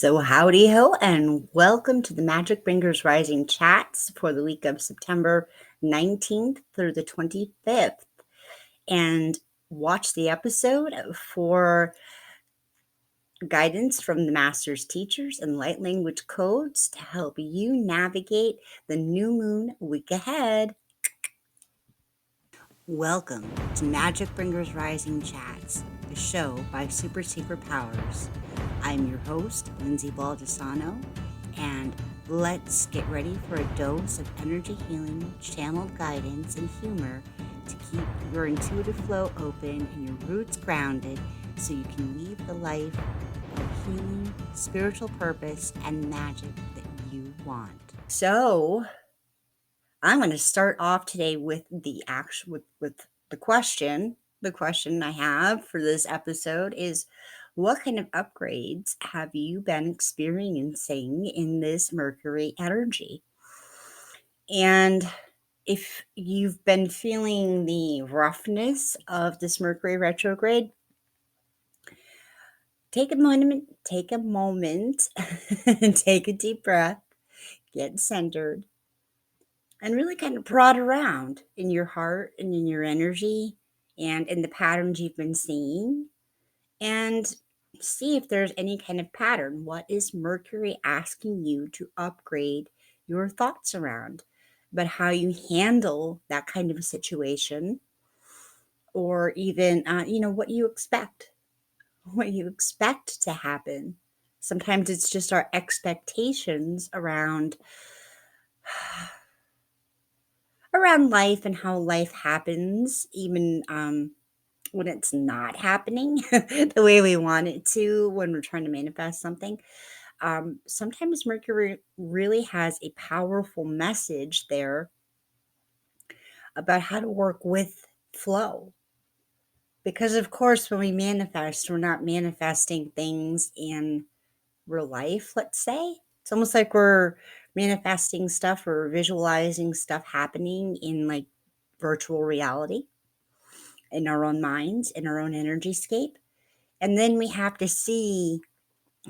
So howdy ho and welcome to the Magic Bringers Rising Chats for the week of September 19th through the 25th. And watch the episode for guidance from the Master's teachers and light language codes to help you navigate the new moon week ahead. Welcome to Magic Bringers Rising Chats, a show by Super Secret Powers. I'm your host, Lindsay Baldessano, and let's get ready for a dose of energy healing, channeled guidance, and humor to keep your intuitive flow open and your roots grounded so you can lead the life of healing, spiritual purpose, and magic that you want. So, I'm going to start off today with the question. The question I have for this episode is, what kind of upgrades have you been experiencing in this Mercury energy? And if you've been feeling the roughness of this Mercury retrograde, take a moment, take a deep breath, get centered, and really kind of prod around in your heart and in your energy and in the patterns you've been seeing and see if there's any kind of pattern. What is Mercury asking you to upgrade your thoughts around? But how you handle that kind of a situation, or even, what you expect to happen. Sometimes it's just our expectations around life and how life happens, even when it's not happening the way we want it to, when we're trying to manifest something. Sometimes Mercury really has a powerful message there about how to work with flow. Because, of course, when we manifest, we're not manifesting things in real life, let's say. It's almost like we're manifesting stuff or visualizing stuff happening in like virtual reality, in our own minds, in our own energy scape. And then we have to see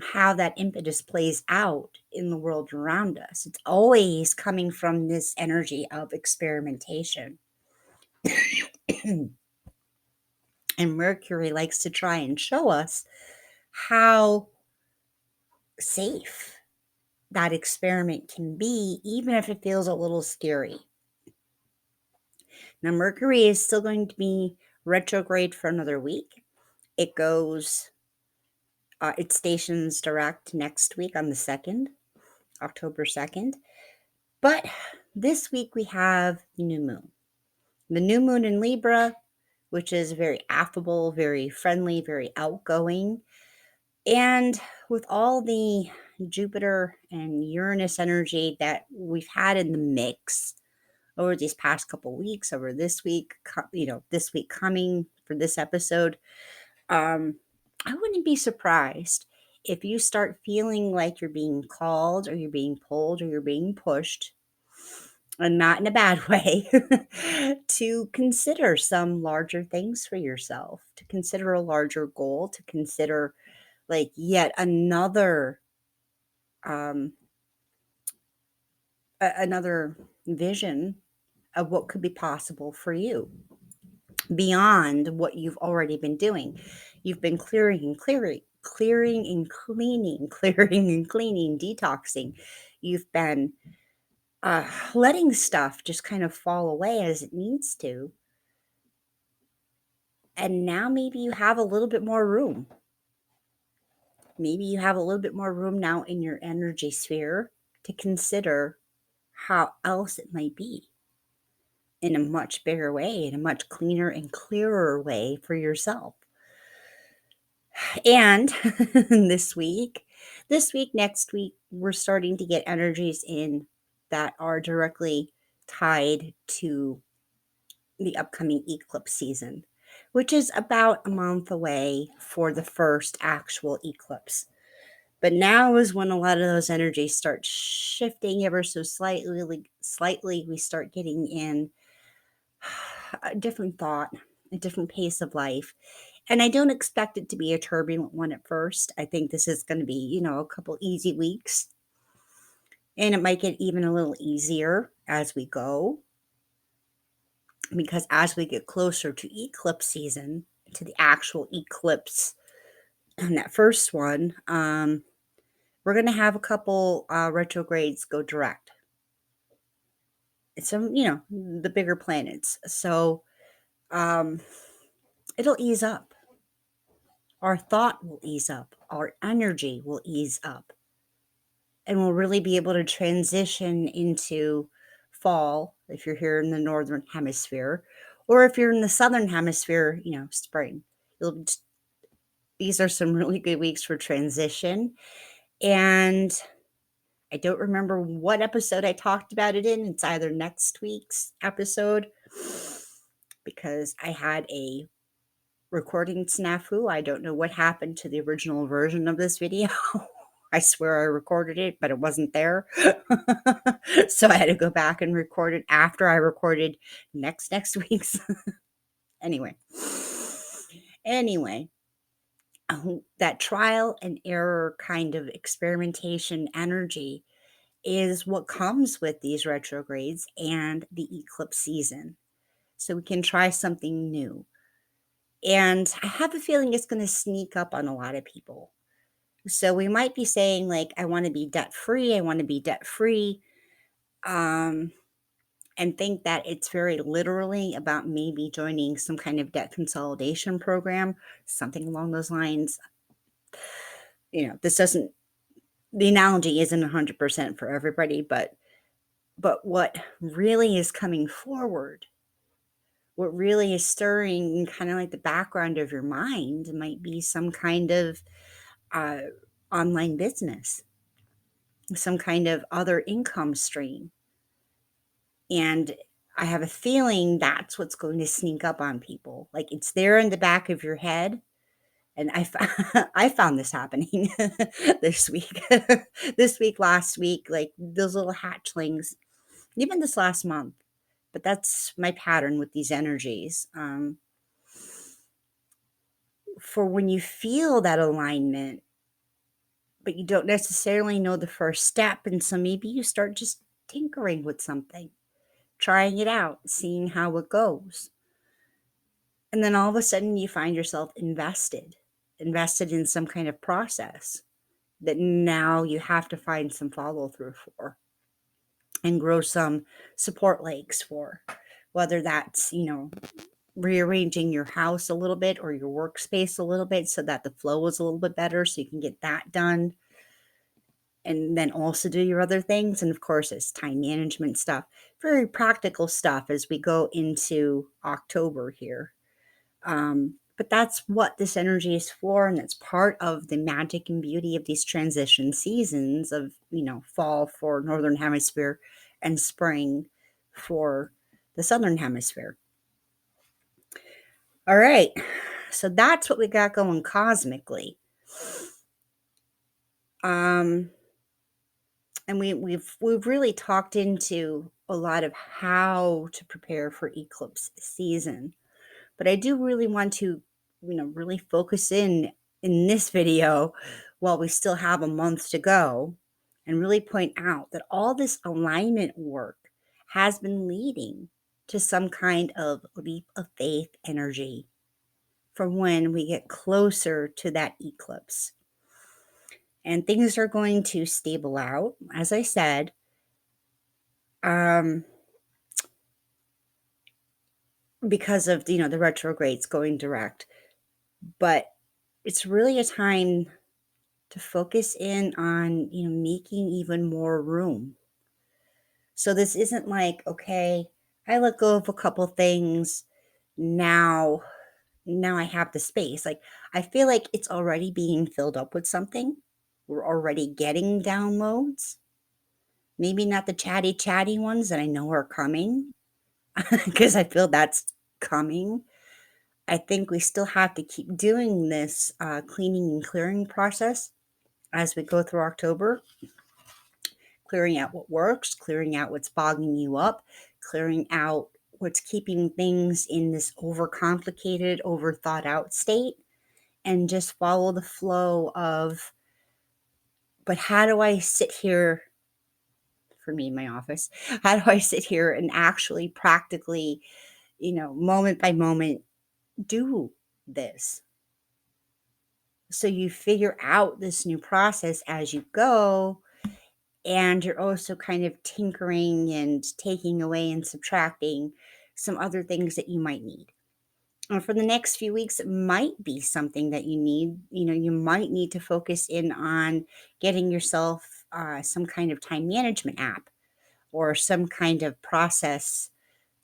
how that impetus plays out in the world around us. It's always coming from this energy of experimentation. And Mercury likes to try and show us how safe that experiment can be, even if it feels a little scary. Now, Mercury is still going to be retrograde for another week. It stations direct next week on the 2nd, October 2nd. But this week we have the new moon. The new moon in Libra, which is very affable, very friendly, very outgoing. And with all the Jupiter and Uranus energy that we've had in the mix over these past couple weeks, over this week, this week coming for this episode, I wouldn't be surprised if you start feeling like you're being called or you're being pulled or you're being pushed, and not in a bad way, to consider some larger things for yourself, to consider a larger goal, to consider like yet another another vision of what could be possible for you beyond what you've already been doing. You've been clearing and clearing, clearing and cleaning, clearing and cleaning, detoxing. You've been letting stuff just kind of fall away as it needs to. And now maybe you have a little bit more room. Maybe you have a little bit more room now in your energy sphere to consider how else it might be in a much bigger way, in a much cleaner and clearer way for yourself. And this week, next week, we're starting to get energies in that are directly tied to the upcoming eclipse season, which is about a month away for the first actual eclipse. But now is when a lot of those energies start shifting ever so slightly. We start getting in a different thought, a different pace of life. And I don't expect it to be a turbulent one at first. I think this is going to be, a couple easy weeks. And it might get even a little easier as we go, because as we get closer to eclipse season, to the actual eclipse, and that first one, we're going to have a couple retrogrades go direct. It's some, the bigger planets. So um, it'll ease up. Our thought will ease up. Our energy will ease up. And we'll really be able to transition into fall if you're here in the northern hemisphere, or if you're in the southern hemisphere, spring. These are some really good weeks for transition. And I don't remember what episode I talked about it in. It's either next week's episode, because I had a recording snafu. I don't know what happened to the original version of this video. I swear I recorded it, but it wasn't there. So I had to go back and record it after I recorded next week's. Anyway. That trial and error kind of experimentation energy is what comes with these retrogrades and the eclipse season. So we can try something new. And I have a feeling it's going to sneak up on a lot of people. So we might be saying, like, I want to be debt free. I want to be debt free. And think that it's very literally about maybe joining some kind of debt consolidation program, something along those lines. This doesn't, the analogy isn't 100% for everybody, but what really is coming forward, what really is stirring kind of like the background of your mind, might be some kind of uh, online business, some kind of other income stream. And I have a feeling that's what's going to sneak up on people. Like, it's there in the back of your head. And I found this happening this week, last week, like those little hatchlings, even this last month. But that's my pattern with these energies. For when you feel that alignment, but you don't necessarily know the first step. And so maybe you start just tinkering with something, trying it out, seeing how it goes. And then all of a sudden you find yourself invested in some kind of process that now you have to find some follow through for and grow some support legs for, whether that's, rearranging your house a little bit or your workspace a little bit so that the flow is a little bit better so you can get that done and then also do your other things. And of course, it's time management stuff, very practical stuff as we go into October here. But that's what this energy is for. And that's part of the magic and beauty of these transition seasons of, fall for Northern Hemisphere and spring for the Southern Hemisphere. All right. So that's what we got going cosmically. And we've really talked into a lot of how to prepare for eclipse season. But I do really want to, really focus in this video while we still have a month to go and really point out that all this alignment work has been leading to some kind of leap of faith energy for when we get closer to that eclipse. And things are going to stable out, as I said. Because of, the retrogrades going direct. But it's really a time to focus in on, making even more room. So this isn't like, okay, I let go of a couple things. Now I have the space. Like, I feel like it's already being filled up with something. We're already getting downloads. Maybe not the chatty ones that I know are coming, because I feel that's coming. I think we still have to keep doing this cleaning and clearing process as we go through October, clearing out what works, clearing out what's bogging you up, clearing out what's keeping things in this overcomplicated, over thought out state, and just follow the flow of, but how do I sit here, for me in my office, how do I sit here and actually practically, moment by moment, do this? So you figure out this new process as you go, and you're also kind of tinkering and taking away and subtracting some other things that you might need. For the next few weeks, it might be something that you need. You might need to focus in on getting yourself some kind of time management app or some kind of process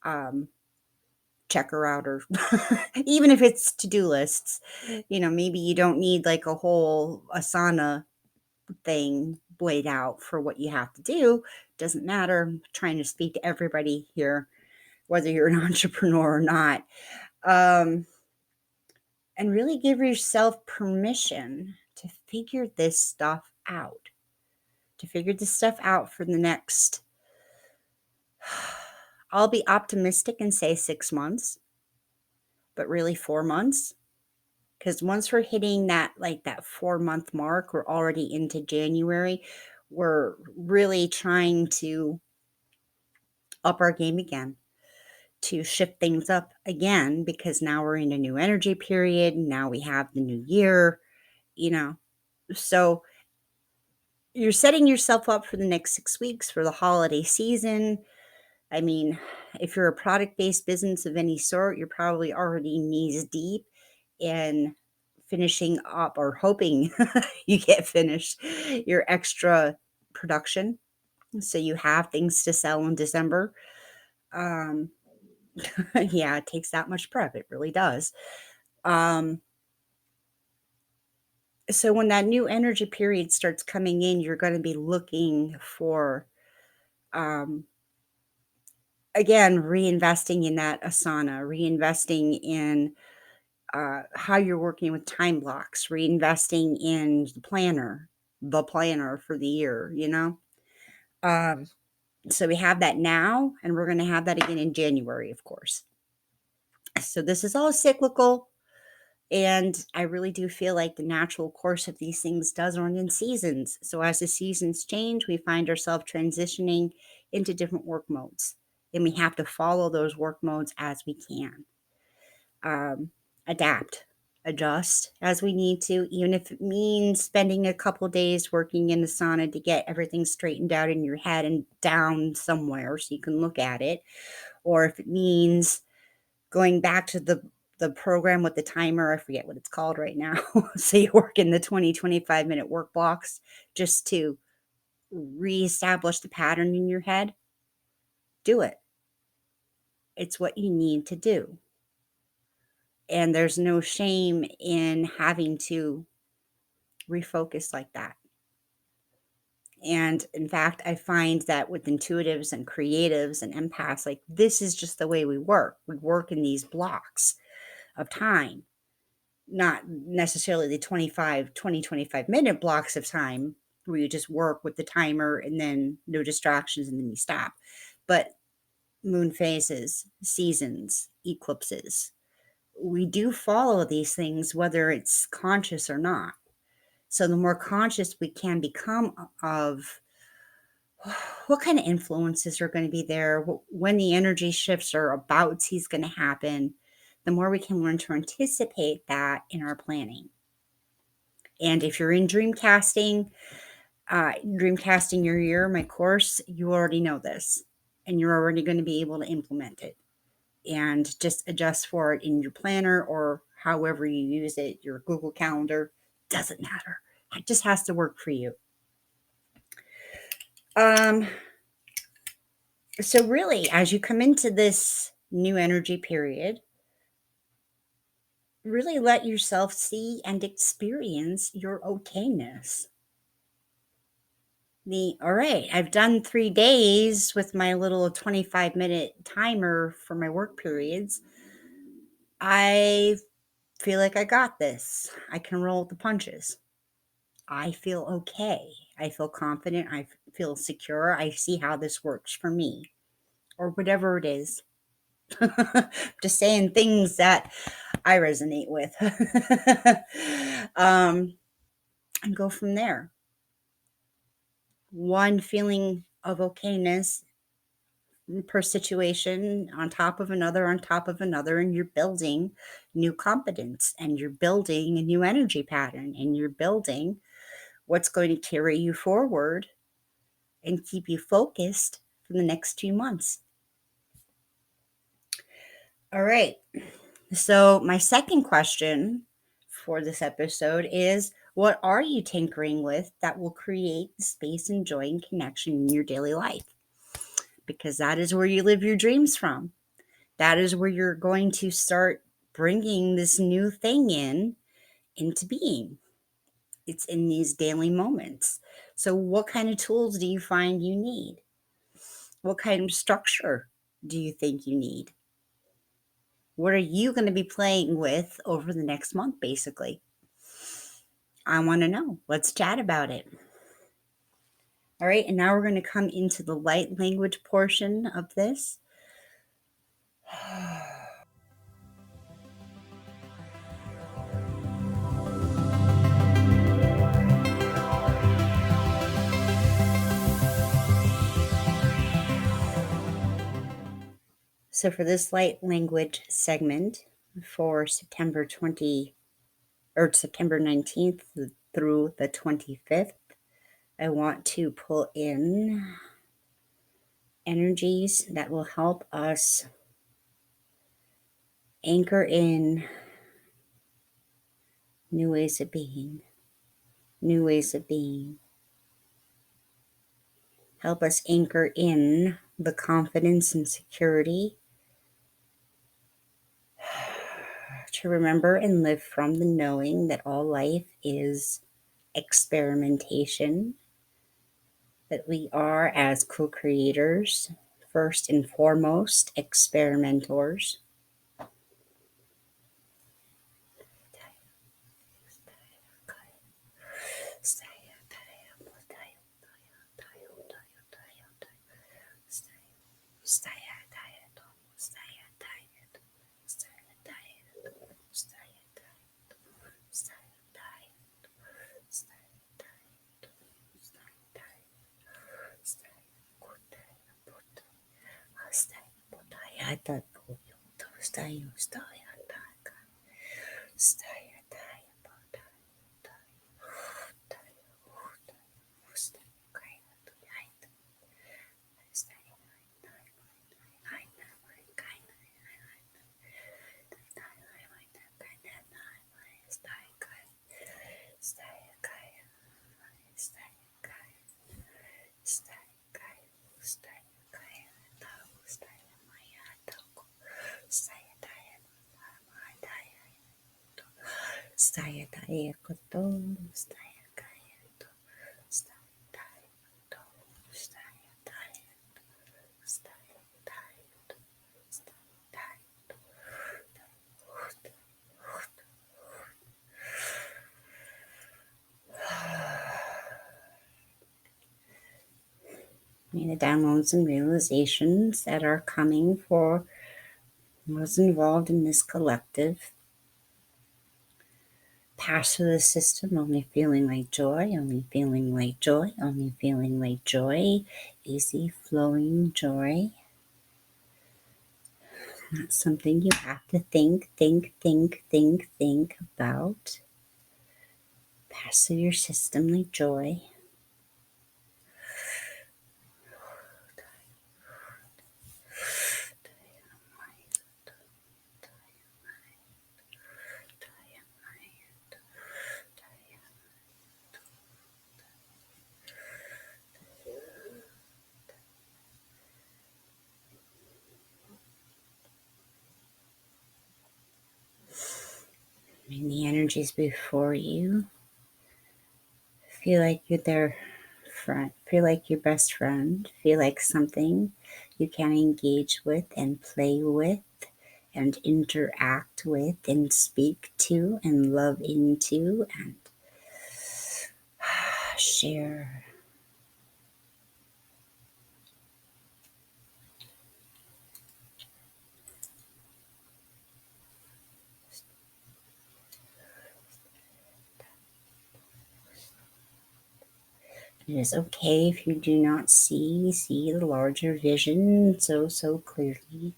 um, checker out, or even if it's to-do lists. Maybe you don't need like a whole Asana thing laid out for what you have to do. Doesn't matter. I'm trying to speak to everybody here, whether you're an entrepreneur or not. And really give yourself permission to figure this stuff out. To figure this stuff out for the next, I'll be optimistic and say 6 months, but really 4 months. Because once we're hitting that 4 month mark, we're already into January. We're really trying to up our game again, to shift things up again, because now we're in a new energy period. Now we have the new year, you know. So you're setting yourself up for the next 6 weeks for the holiday season. I mean, if you're a product based business of any sort, you're probably already knees deep in finishing up, or hoping you get finished, your extra production. So you have things to sell in December. Um, yeah, it takes that much prep. It really does. Um, so when that new energy period starts coming in, you're going to be looking for, um, again, reinvesting in that asana, reinvesting in how you're working with time blocks, reinvesting in the planner for the year. Um, so we have that now, and we're going to have that again in January, of course. So this is all cyclical. And I really do feel like the natural course of these things does run in seasons. So as the seasons change, we find ourselves transitioning into different work modes. And we have to follow those work modes as we can. Adapt, adjust as we need to, even if it means spending a couple days working in the sauna to get everything straightened out in your head and down somewhere so you can look at it. Or if it means going back to the program with the timer, I forget what it's called right now. So you work in the 20-25 minute work blocks just to reestablish the pattern in your head. Do it. It's what you need to do. And there's no shame in having to refocus like that. And in fact, I find that with intuitives and creatives and empaths, like, this is just the way we work. We work in these blocks of time, not necessarily the 25 minute blocks of time where you just work with the timer and then no distractions and then you stop. But moon phases, seasons, eclipses, we do follow these things whether it's conscious or not. So the more conscious we can become of what kind of influences are going to be there, when the energy shifts or abouts he's going to happen, the more we can learn to anticipate that in our planning. And if you're in dreamcasting your year, my course, you already know this, and you're already going to be able to implement it and just adjust for it in your planner or however you use it, your Google Calendar, doesn't matter. It just has to work for you. So really, as you come into this new energy period, really let yourself see and experience your okayness. All right, I've done 3 days with my little 25-minute timer for my work periods. I feel like I got this. I can roll with the punches. I feel okay. I feel confident. I feel secure. I see how this works for me, or whatever it is. Just saying things that I resonate with. And go from there. One feeling of okayness per situation on top of another, on top of another, and you're building new competence, and you're building a new energy pattern, and you're building what's going to carry you forward and keep you focused for the next 2 months. All right. So, my second question for this episode is, what are you tinkering with that will create space and joy and connection in your daily life? Because that is where you live your dreams from. That is where you're going to start bringing this new thing into being. It's in these daily moments. So, what kind of tools do you find you need? What kind of structure do you think you need? What are you going to be playing with over the next month, basically? I want to know. Let's chat about it. All right. And now we're going to come into the light language portion of this. So, for this light language segment for September 19th through the 25th, I want to pull in energies that will help us anchor in new ways of being, new ways of being. Help us anchor in the confidence and security to remember and live from the knowing that all life is experimentation, that we are, as co-creators, first and foremost, experimentors. The downloads and realizations that are coming for what's involved in this collective. Pass through the system, only feeling like joy, only feeling like joy, only feeling like joy, easy flowing joy. Not something you have to think about. Pass through your system like joy. And the energies before you, feel like you're their friend, feel like your best friend, feel like something you can engage with and play with and interact with and speak to and love into and share. It is okay if you do not see the larger vision so clearly.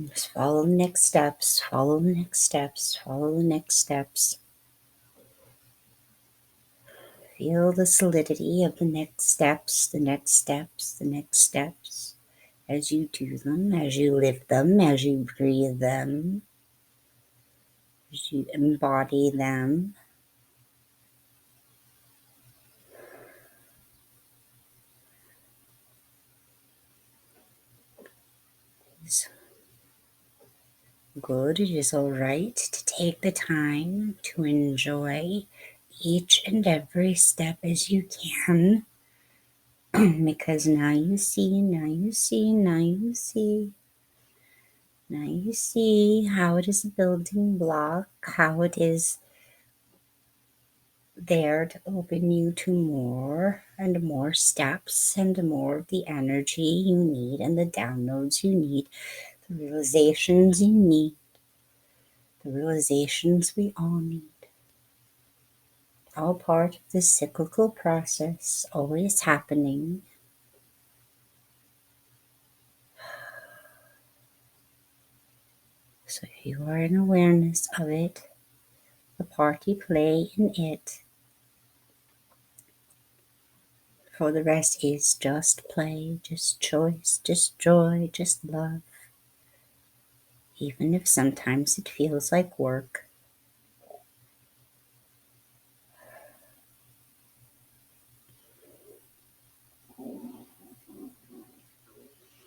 Just follow the next steps, follow the next steps, follow the next steps. Feel the solidity of the next steps, the next steps, the next steps. As you do them, as you live them, as you breathe them, as you embody them. It's good. It is all right to take the time to enjoy each and every step as you can. Because now you see, now you see, now you see. Now you see how it is a building block, how it is there to open you to more and more steps and more of the energy you need and the downloads you need, the realizations you need, the realizations we all need. All part of this cyclical process, always happening. So if you are in awareness of it, the part you play in it, for the rest is just play, just choice, just joy, just love. Even if sometimes it feels like work.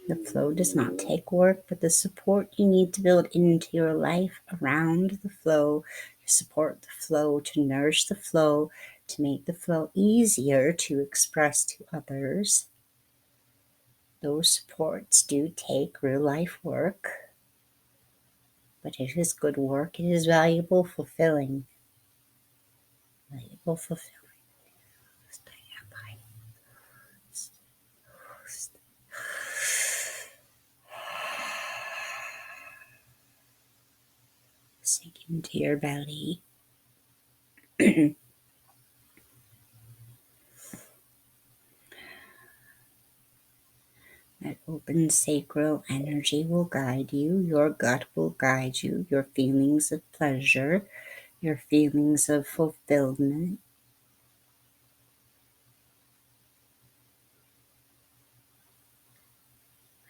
The flow does not take work, but the support you need to build into your life around the flow, to support the flow, to nourish the flow, to make the flow easier to express to others. Those supports do take real life work, but it is good work. It is valuable, fulfilling. Valuable, fulfilling. Sink into your belly. That open sacral energy will guide you. Your gut will guide you. Your feelings of pleasure, your feelings of fulfillment.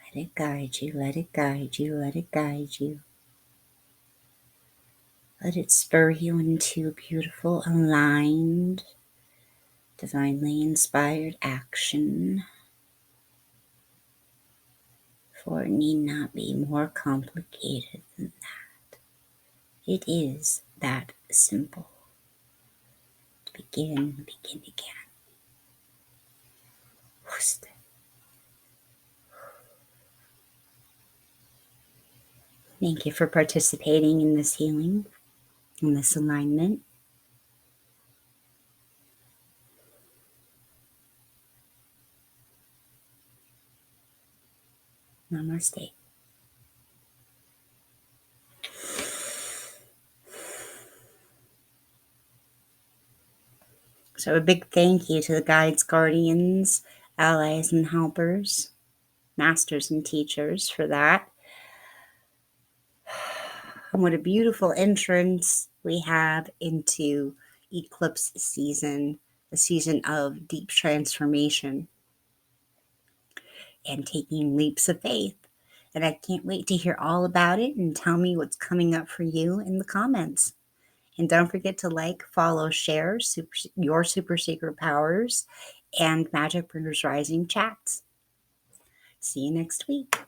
Let it guide you. Let it guide you. Let it guide you. Let it spur you into beautiful, aligned, divinely inspired action. For it need not be more complicated than that. It is that simple. To begin again. Thank you for participating in this healing, in this alignment. Namaste. So a big thank you to the guides, guardians, allies, and helpers, masters and teachers for that. And what a beautiful entrance we have into eclipse season, the season of deep transformation and taking leaps of faith. And I can't wait to hear all about it, and tell me what's coming up for you in the comments. And don't forget to like, follow, share your super secret powers and Magic Bringers Rising chats. See you next week.